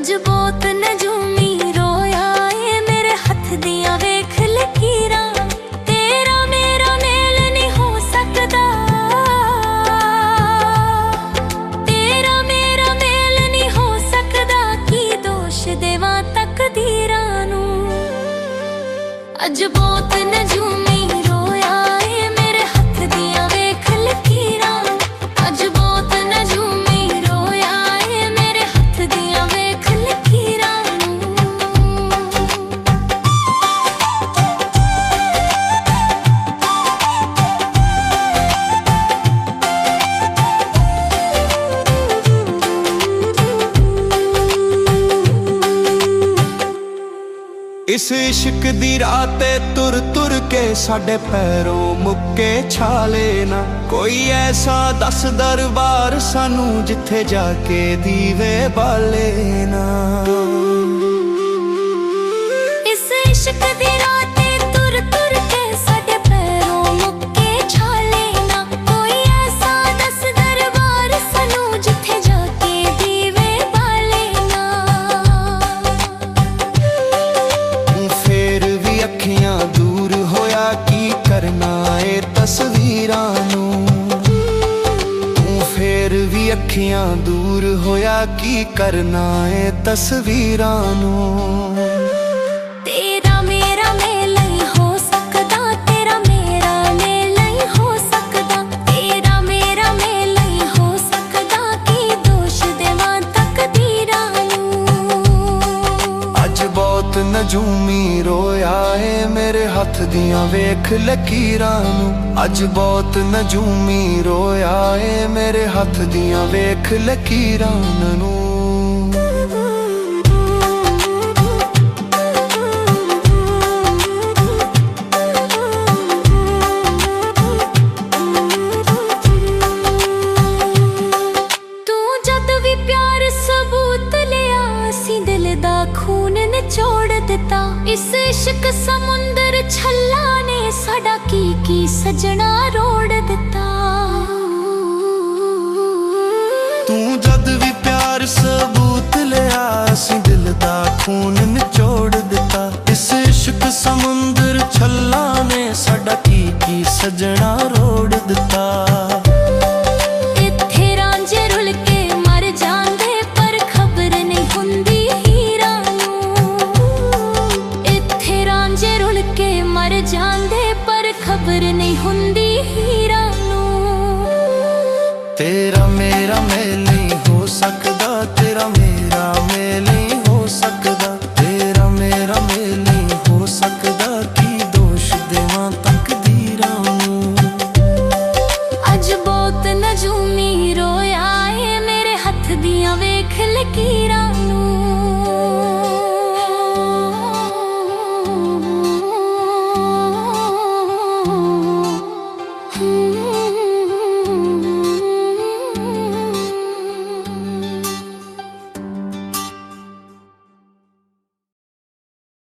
अज बहुत नजूमी रोया ए मेरे हथ दिया वेख लकीरां। तेरा मेरा मेल नहीं हो सकदा, तेरा मेरा मेल नहीं हो सकदा। की दोष देवां तकदीरां नू। अज बहुत नजूमी रोया ए मेरे हथ दिया वेख लकीरां। अज बहुत नजूमी रोया ए मेरे हथ दिया वेख लकीरां। इस इश्क दी राते तुर तुर के साडे पैरों मुक्के छाले ना। कोई ऐसा दस दरबार सानू जिथे जाके दीवे बाले ना। इस इश्क दी राते तुर तुर के साडे पैरों मुक्के छाले ना। कोई ऐसा दस दरबार सानू जिथे जाके दीवे बाले ना। फिर भी अखियां दूर होया की करना ए तस्वीरां नू। फिर भी अखियां दूर होया की करना ए तस्वीरां नू। तेरा मेरा मेल नहीं हो सकदा, तेरा मेरा मेल नहीं हो सकदा। तेरा मेरा मेल नहीं हो सकदा। की दोष देवां तकदीरां नू। अज बहुत नजूमी रोया ए मेरे हथ दियां वेख लकीरां नू। अज बहुत नजूमी रोया ए मेरे हथ दियां वेख लकीरां नू। तू जद भी प्यार सबूत लिया सी दिल दा खून निचोड़ दिता। इस इश्क समुंदर छल्ला ने साडा की सजना रोड़ दिता। तू जद भी प्यार सबूत लिया सी दिल दा खून निचोड़ दिता। इस इश्क समुंदर छल्ला ने साडा की सजना रोड़ दिता। इत्थे रांझे रुल के मर जांदे पर खबर नहीं हुंदी हीरां नू। इत्थे रांझे रुल के मर जांदे पर खबर नहीं हुंदी हीरां नू। तेरा मेरा मेल नहीं हो सकदा, तेरा मेरा मेल नहीं हो सकदा। तेरा मेरा मेल नहीं हो सकदा। की दोष देवां तकदीरां नू। अज बहुत नजूमी रोया ए मेरे हथ दियां वेख लकीरां।